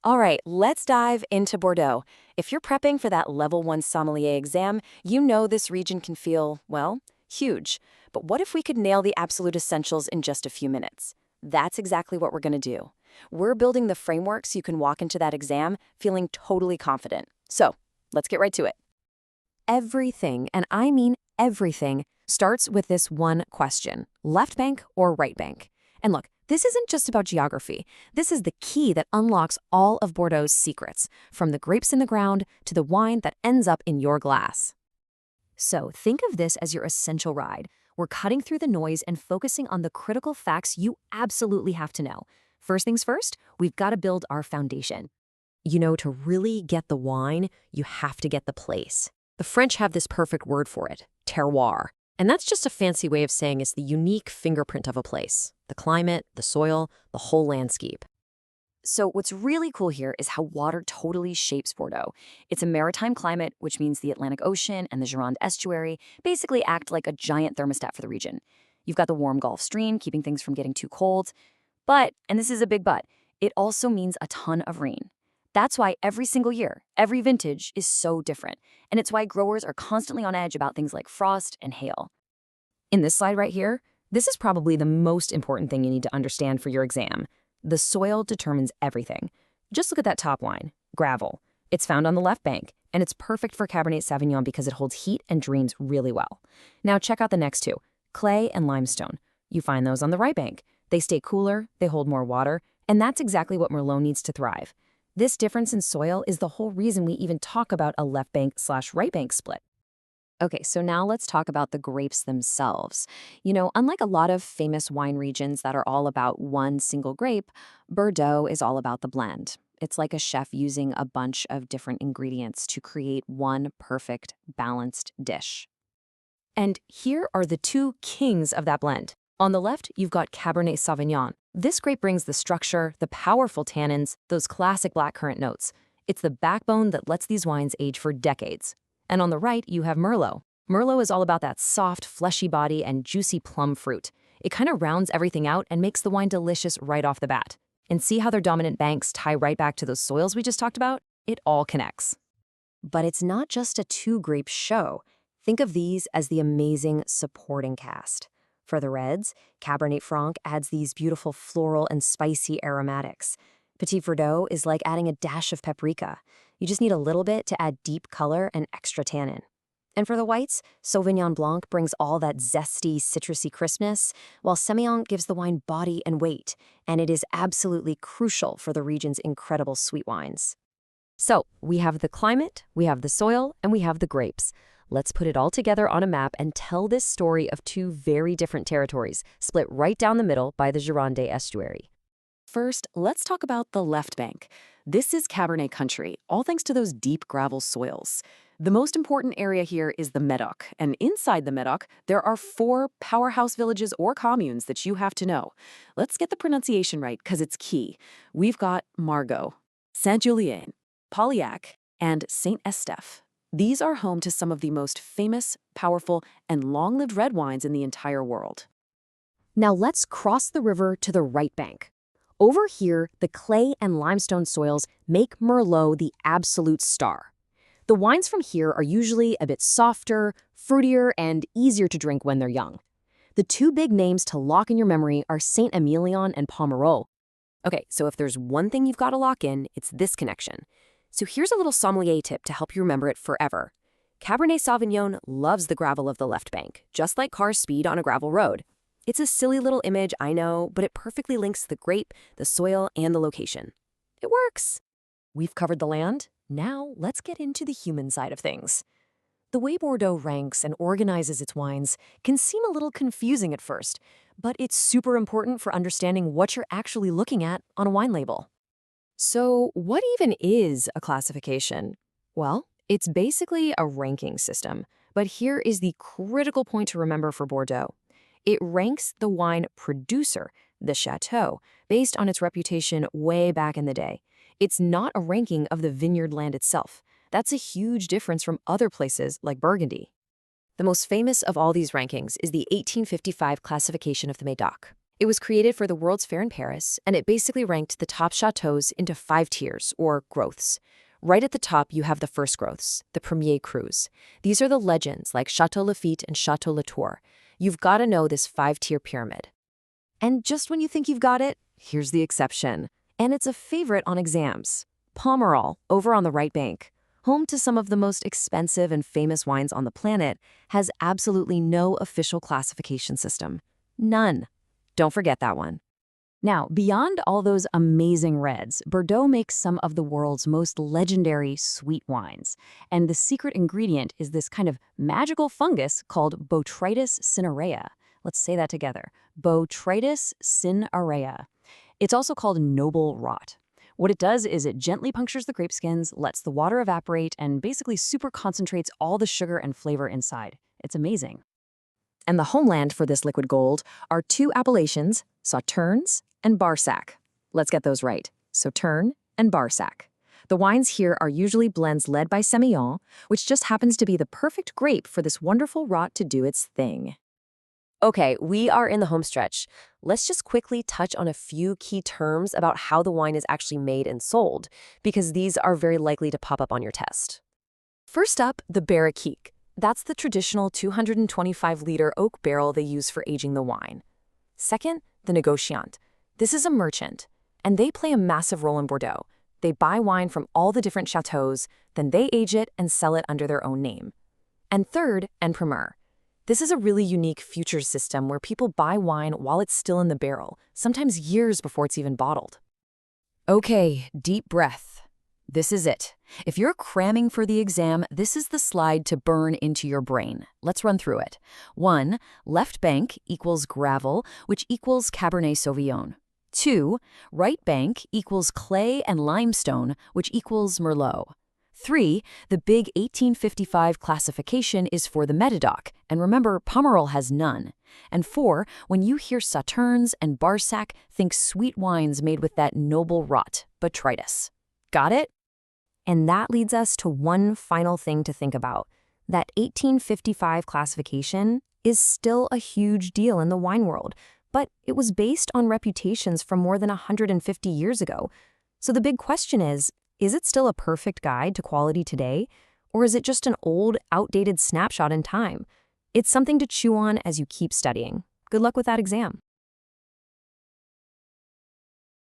All right, let's dive into Bordeaux. If you're prepping for that level 1 sommelier exam, you know this region can feel, well, huge. But what if we could nail the absolute essentials in just a few minutes? That's exactly what we're going to do. We're building the framework so you can walk into that exam feeling totally confident. So, let's get right to it. Everything, and I mean everything, starts with this one question: left bank or right bank? And look, this isn't just about geography. This is the key that unlocks all of Bordeaux's secrets, from the grapes in the ground to the wine that ends up in your glass. So think of this as your essential ride. We're cutting through the noise and focusing on the critical facts you absolutely have to know. First things first, we've got to build our foundation. You know, to really get the wine, you have to get the place. The French have this perfect word for it: terroir. And that's just a fancy way of saying it's the unique fingerprint of a place. The climate, the soil, the whole landscape. So what's really cool here is how water totally shapes Bordeaux. It's a maritime climate, which means the Atlantic Ocean and the Gironde estuary basically act like a giant thermostat for the region. You've got the warm Gulf Stream, keeping things from getting too cold. But, and this is a big but, it also means a ton of rain. That's why every single year, every vintage is so different. And it's why growers are constantly on edge about things like frost and hail. In this slide right here, this is probably the most important thing you need to understand for your exam. The soil determines everything. Just look at that top line, gravel. It's found on the left bank, and it's perfect for Cabernet Sauvignon because it holds heat and drains really well. Now check out the next two, clay and limestone. You find those on the right bank. They stay cooler, they hold more water, and that's exactly what Merlot needs to thrive. This difference in soil is the whole reason we even talk about a left bank/right bank split. Okay, so now let's talk about the grapes themselves. You know, unlike a lot of famous wine regions that are all about one single grape, Bordeaux is all about the blend. It's like a chef using a bunch of different ingredients to create one perfect, balanced dish. And here are the two kings of that blend. On the left, you've got Cabernet Sauvignon. This grape brings the structure, the powerful tannins, those classic blackcurrant notes. It's the backbone that lets these wines age for decades. And on the right, you have Merlot. Merlot is all about that soft, fleshy body and juicy plum fruit. It kind of rounds everything out and makes the wine delicious right off the bat. And see how their dominant banks tie right back to those soils we just talked about? It all connects. But it's not just a two-grape show. Think of these as the amazing supporting cast. For the reds, Cabernet Franc adds these beautiful floral and spicy aromatics. Petit Verdot is like adding a dash of paprika. You just need a little bit to add deep color and extra tannin. And for the whites, Sauvignon Blanc brings all that zesty, citrusy crispness, while Semillon gives the wine body and weight, and it is absolutely crucial for the region's incredible sweet wines. So, we have the climate, we have the soil, and we have the grapes. Let's put it all together on a map and tell this story of two very different territories, split right down the middle by the Gironde estuary. First, let's talk about the left bank. This is Cabernet country, all thanks to those deep gravel soils. The most important area here is the Médoc, and inside the Médoc, there are 4 powerhouse villages or communes that you have to know. Let's get the pronunciation right, because it's key. We've got Margaux, Saint-Julien, Pauillac, and Saint-Estèphe. These are home to some of the most famous, powerful, and long-lived red wines in the entire world. Now let's cross the river to the right bank. Over here, the clay and limestone soils make Merlot the absolute star. The wines from here are usually a bit softer, fruitier, and easier to drink when they're young. The two big names to lock in your memory are St-Émilion and Pomerol. Okay, so if there's one thing you've got to lock in, it's this connection. So here's a little sommelier tip to help you remember it forever. Cabernet Sauvignon loves the gravel of the left bank, just like cars speed on a gravel road. It's a silly little image, I know, but it perfectly links the grape, the soil, and the location. It works. We've covered the land. Now let's get into the human side of things. The way Bordeaux ranks and organizes its wines can seem a little confusing at first, but it's super important for understanding what you're actually looking at on a wine label. So what even is a classification? Well, it's basically a ranking system, but here is the critical point to remember for Bordeaux. It ranks the wine producer, the chateau, based on its reputation way back in the day. It's not a ranking of the vineyard land itself. That's a huge difference from other places like Burgundy. The most famous of all these rankings is the 1855 classification of the Médoc. It was created for the World's Fair in Paris, and it basically ranked the top chateaux into 5 tiers, or growths. Right at the top, you have the first growths, the Premier Crus. These are the legends like Chateau Lafite and Chateau Latour. You've got to know this 5-tier pyramid. And just when you think you've got it, here's the exception. And it's a favorite on exams. Pomerol, over on the right bank, home to some of the most expensive and famous wines on the planet, has absolutely no official classification system. None. Don't forget that one. Now, beyond all those amazing reds, Bordeaux makes some of the world's most legendary sweet wines. And the secret ingredient is this kind of magical fungus called Botrytis cinerea. Let's say that together. Botrytis cinerea. It's also called noble rot. What it does is it gently punctures the grape skins, lets the water evaporate, and basically super concentrates all the sugar and flavor inside. It's amazing. And the homeland for this liquid gold are 2 appellations, Sauternes and Barsac. Let's get those right. Sauternes and Barsac. The wines here are usually blends led by St-Émilion, which just happens to be the perfect grape for this wonderful rot to do its thing. Okay, we are in the home stretch. Let's just quickly touch on a few key terms about how the wine is actually made and sold, because these are very likely to pop up on your test. First up, the barrique. That's the traditional 225-liter oak barrel they use for aging the wine. Second, the négociant. This is a merchant, and they play a massive role in Bordeaux. They buy wine from all the different chateaux, then they age it and sell it under their own name. And third, En Primeur. This is a really unique futures system where people buy wine while it's still in the barrel, sometimes years before it's even bottled. Okay, deep breath. This is it. If you're cramming for the exam, this is the slide to burn into your brain. Let's run through it. 1. Left bank equals gravel, which equals Cabernet Sauvignon. 2. Right bank equals clay and limestone, which equals Merlot. 3. The big 1855 classification is for the Médoc, and remember, Pomerol has none. And 4. When you hear Sauternes and Barsac, think sweet wines made with that noble rot, Botrytis. Got it? And that leads us to one final thing to think about. That 1855 classification is still a huge deal in the wine world, but it was based on reputations from more than 150 years ago. So the big question is it still a perfect guide to quality today, or is it just an old, outdated snapshot in time? It's something to chew on as you keep studying. Good luck with that exam.